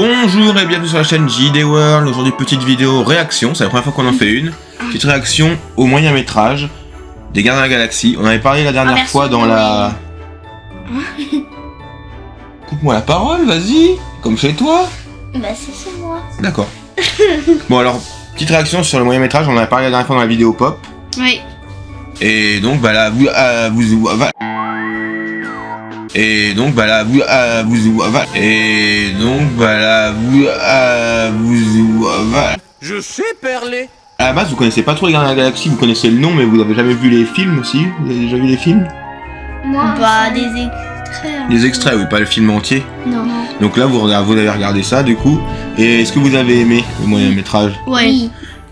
Bonjour et bienvenue sur la chaîne JD World. Aujourd'hui petite vidéo réaction, c'est la première fois qu'on en fait une. Petite réaction au moyen métrage des Gardiens de la Galaxie. On avait parlé la dernière fois dans la... Coupe-moi la parole, vas-y, comme chez toi. Bah c'est chez moi. D'accord. Bon alors, petite réaction sur le moyen métrage, on en avait parlé la dernière fois dans la vidéo pop. Oui. Et donc bah là, Je sais perler. À la base, vous connaissez pas trop les Gardiens de la Galaxie, vous connaissez le nom, mais vous avez jamais vu les films aussi. Vous avez déjà vu les films? Moi, bah des extraits. Les extraits, oui, pas le film entier. Non. Donc là, vous avez regardé ça, du coup. Et est-ce que vous avez aimé le moyen métrage? Oui.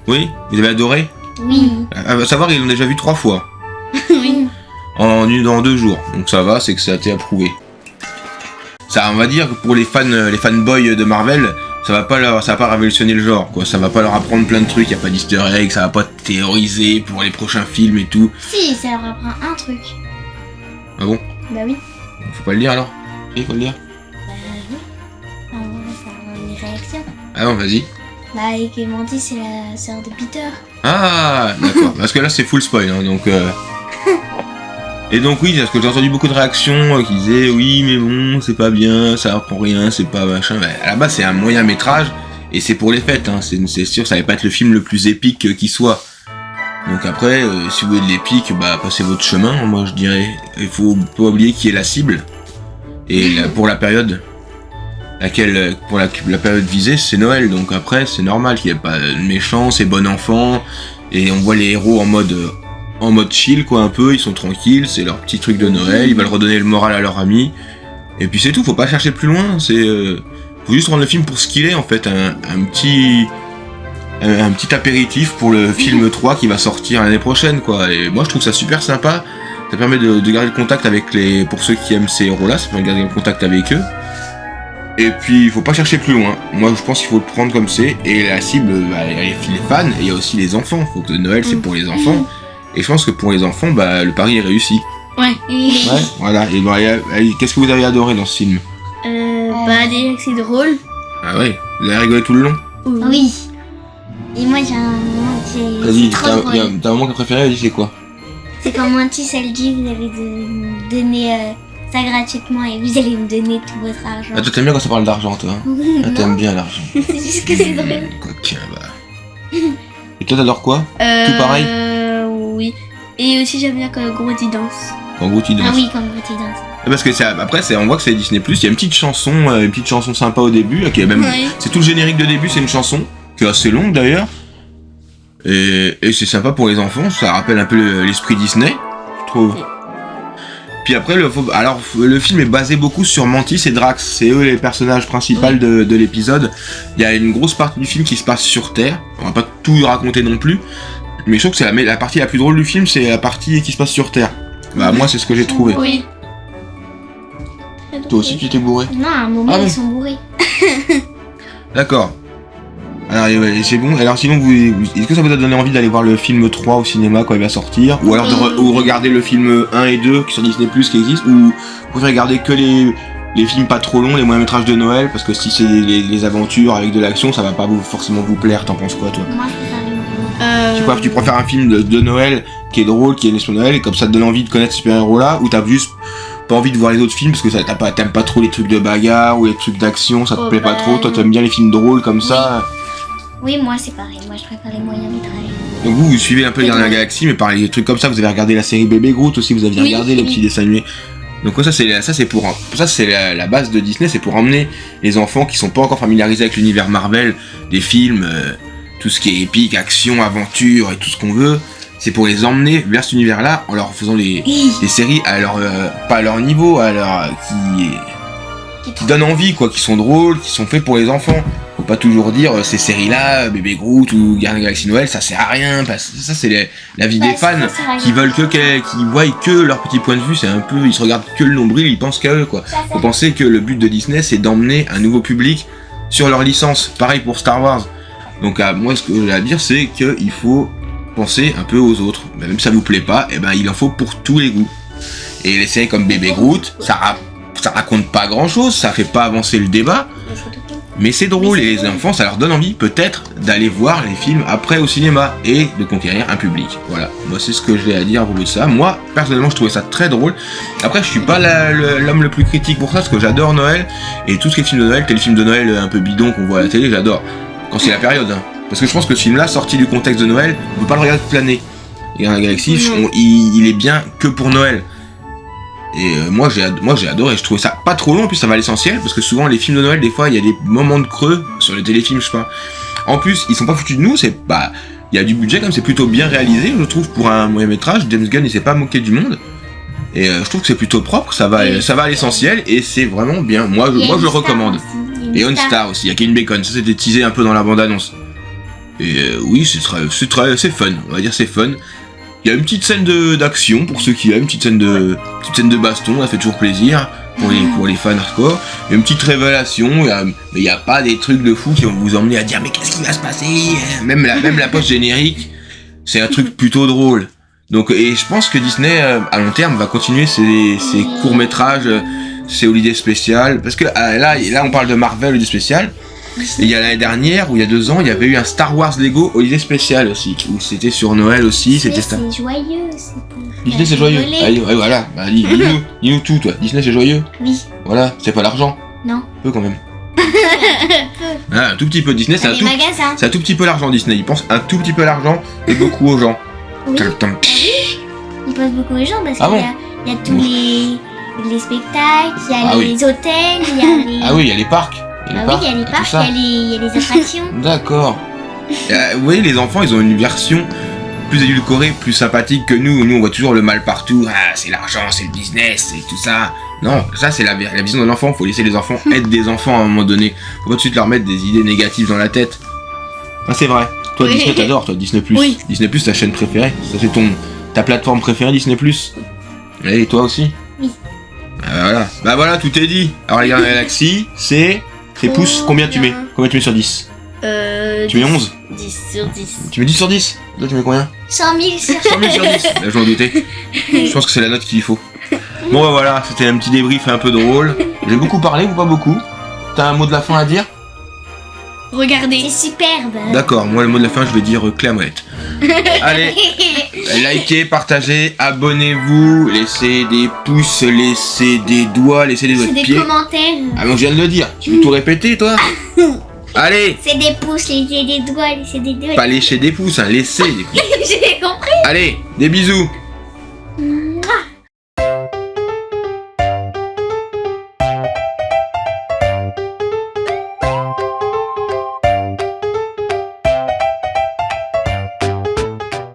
Oui. Vous avez adoré? Oui. À savoir, ils l'ont déjà vu 3 fois. Oui. En 2 jours. Donc ça va, c'est que ça a été approuvé. Ça, on va dire que pour les fanboys de Marvel, ça va pas révolutionner le genre, quoi. Ça va pas leur apprendre plein de trucs, y a pas d'easter egg, ça va pas théoriser pour les prochains films et tout. Si, ça leur apprend un truc. Ah bon? Bah oui. Faut pas le dire alors? Si, faut le dire. Bah oui. On va faire une réaction. Ah non, vas-y. Bah et Clémentine c'est la sœur de Peter. Ah, d'accord. Parce que là, c'est full spoil, hein, donc... Et donc oui, parce que j'ai entendu beaucoup de réactions qui disaient oui mais bon c'est pas bien, ça apprend rien, c'est pas machin. Mais à la base c'est un moyen métrage et c'est pour les fêtes, hein. C'est sûr ça va pas être le film le plus épique qui soit. Donc après si vous voulez de l'épique, bah passez votre chemin, moi je dirais. Il faut pas oublier qui est la cible. Et pour la période pour la période visée c'est Noël, donc après c'est normal qu'il n'y ait pas de méchants, c'est bon enfant et on voit les héros en mode chill quoi un peu, ils sont tranquilles, c'est leur petit truc de Noël, ils veulent redonner le moral à leurs amis, et puis c'est tout, faut pas chercher plus loin, faut juste rendre le film pour ce qu'il est en fait, un petit apéritif pour le film 3 qui va sortir l'année prochaine quoi, et moi je trouve ça super sympa, ça permet de garder le contact avec pour ceux qui aiment ces héros là, ça permet de garder le contact avec eux, et puis il faut pas chercher plus loin, moi je pense qu'il faut le prendre comme c'est, et la cible, bah, il y a les fans, et il y a aussi les enfants, faut que Noël c'est pour les enfants. Et je pense que pour les enfants, bah, le pari est réussi. Ouais. Ouais, voilà. Et bah, qu'est-ce que vous avez adoré dans ce film? Bah déjà que c'est drôle. Ah ouais, vous avez rigolé tout le long? Oui. Et moi j'ai un moment qui est... Vas-y, trop drôle. t'as un moment préféré, vas-y, c'est quoi? C'est quand Mantis elle dit vous avez donné ça gratuitement et vous allez me donner tout votre argent. Ah, toi t'aimes bien quand ça parle d'argent, toi, hein? Ah, t'aimes bien l'argent. C'est juste que c'est drôle. Coquin, bah. Et toi t'adores quoi? Tout pareil? Oui. Et aussi j'aime bien quand Groot danse. Quand Groot danse. Ah oui, quand Groot danse. Parce que après on voit que c'est Disney+, il y a une petite chanson sympa au début, qui est même, Ouais. c'est tout le générique de début, c'est une chanson, qui est assez longue d'ailleurs, et c'est sympa pour les enfants, ça rappelle un peu l'esprit Disney, je trouve. Oui. Puis après, le film est basé beaucoup sur Mantis et Drax, c'est eux les personnages principaux de l'épisode. Il y a une grosse partie du film qui se passe sur Terre, on va pas tout raconter non plus, mais je trouve que c'est la partie la plus drôle du film, c'est la partie qui se passe sur Terre. Bah moi c'est ce que j'ai trouvé. Oui. Toi aussi tu t'es bourré? Non, à un moment Ah bon. ils sont bourrés. D'accord. Alors c'est bon. Alors sinon est-ce que ça vous a donné envie d'aller voir le film 3 au cinéma quand il va sortir? Ou alors ou regarder le film 1 et 2 qui sont Disney+, qui existent? Ou vous préférez regarder que les films pas trop longs, les moyens métrages de Noël? Parce que si c'est les aventures avec de l'action, ça va pas forcément vous plaire. T'en penses quoi toi? Moi je préfère les moyens. Tu préfères un film de Noël qui est drôle, qui est l'esprit de Noël, et comme ça te donne envie de connaître ces super-héros là? Ou t'as juste pas envie de voir les autres films parce que t'aimes pas trop les trucs de bagarre ou les trucs d'action, ça te plaît pas trop? Toi t'aimes bien les films drôles comme ça? Oui, moi c'est pareil, moi je préfère les moyens métrages. Donc vous suivez un peu les Gardiens de la Galaxie, mais par les trucs comme ça, vous avez regardé la série Bébé Groot aussi, vous aviez regardé les petits dessins animés. Donc ça c'est la base de Disney, c'est pour emmener les enfants qui sont pas encore familiarisés avec l'univers Marvel, des films, tout ce qui est épique, action, aventure et tout ce qu'on veut. C'est pour les emmener vers cet univers-là en leur faisant des séries à leur pas à leur niveau, à leur qui donnent envie quoi, qui sont drôles, qui sont faits pour les enfants. Faut pas toujours dire ces séries-là, Bébé Groot ou Gardiens de la Galaxie Noël, ça sert à rien, parce que ça c'est la vie des fans qui veulent qui voient que leur petit point de vue, c'est un peu, ils se regardent que le nombril, ils pensent qu'à eux quoi. Faut penser que le but de Disney c'est d'emmener un nouveau public sur leur licence, pareil pour Star Wars. Donc moi ce que j'ai à dire c'est qu'il faut penser un peu aux autres, même si ça vous plaît pas, et ben il en faut pour tous les goûts. Et les séries comme Bébé Groot, ça raconte pas grand chose, ça fait pas avancer le débat. Mais c'est drôle et les enfants, ça leur donne envie peut-être d'aller voir les films après au cinéma et de conquérir un public. Voilà, moi c'est ce que j'ai à dire à propos de ça. Moi, personnellement, je trouvais ça très drôle. Après, je suis pas l'homme le plus critique pour ça, parce que j'adore Noël, et tout ce qui est film de Noël, téléfilm de Noël un peu bidon qu'on voit à la télé, j'adore. Quand c'est la période, hein. Parce que je pense que ce film-là, sorti du contexte de Noël, on peut pas le regarder planer. Et dans la galaxie, il est bien que pour Noël. Et moi j'ai adoré, je trouvais ça pas trop long, en plus ça va à l'essentiel, parce que souvent les films de Noël, des fois il y a des moments de creux sur les téléfilms, je sais pas. En plus, ils sont pas foutus de nous, il y a du budget comme c'est plutôt bien réalisé, je trouve, pour un moyen métrage. James Gunn il s'est pas moqué du monde. Et je trouve que c'est plutôt propre, ça va à l'essentiel, et c'est vraiment bien. Moi je recommande. Et On Star aussi, il y a Kevin Bacon, ça c'était teasé un peu dans la bande-annonce. Et oui, c'est fun, on va dire c'est fun. Il y a une petite scène d'action pour ceux qui aiment, une petite scène de baston, ça fait toujours plaisir pour les fans hardcore. Il y a une petite révélation, mais il n'y a pas des trucs de fou qui vont vous emmener à dire mais qu'est-ce qui va se passer. Même la post générique, c'est un truc plutôt drôle. Donc, et je pense que Disney à long terme va continuer ses courts-métrages, ses holidays spéciales, parce que là on parle de Marvel holiday spécial. Et il y a l'année dernière, ou il y a 2 ans, il y avait eu un Star Wars Lego holiday spécial aussi, où c'était sur Noël aussi, c'était ça. C'est joyeux, c'est pour Disney c'est joyeux. Allez, ouais, voilà, bah, dis-nous tout, toi. Disney c'est joyeux. Oui. Voilà, c'est pas l'argent. Non. Peu quand même. Ah, un tout petit peu. Disney, c'est un tout petit peu l'argent. Disney, il pense un tout petit peu à l'argent et beaucoup aux gens. Oui. Il pense beaucoup aux gens parce qu'il y a tous les spectacles, il y a les hôtels, il y a les... Ah oui, il y a les parcs. Il y a les parcs, il y a les attractions. D'accord. Vous voyez, les enfants, ils ont une version plus édulcorée, plus sympathique que nous. Nous, on voit toujours le mal partout. Ah, c'est l'argent, c'est le business, c'est tout ça. Non, ça, c'est la vision d'un enfant. Faut laisser les enfants être des enfants à un moment donné. Faut pas tout de suite leur mettre des idées négatives dans la tête. Ah, c'est vrai. Toi, Disney, t'adores, toi, Disney+. Oui. Disney+, ta chaîne préférée. Ça, c'est ta plateforme préférée, Disney+. Et toi aussi? Oui. Bah voilà, tout est dit. Alors, les Gardiens de la Galaxie, c'est pouces. Combien tu mets sur 10? Tu mets 11? 10 sur 10. Tu mets 10 sur 10? Toi, tu mets combien? 100 000 sur 100 000 sur 10. Là, je m'en doutais. Je pense que c'est la note qu'il faut. Bon, bah voilà, c'était un petit débrief un peu drôle. J'ai beaucoup parlé ou pas beaucoup? T'as un mot de la fin à dire? Regardez. C'est superbe. D'accord, moi le mot de la fin je vais dire Clé à molette. Allez, likez, partagez, abonnez-vous, laissez des pouces, laissez des doigts, laissez des pieds. C'est des commentaires. Ah mais je viens de le dire, tu veux tout répéter toi? Allez. C'est des pouces, laissez des doigts, laissez des doigts. Pas lécher des pouces, hein, laissez des pouces. J'ai compris. Allez, des bisous.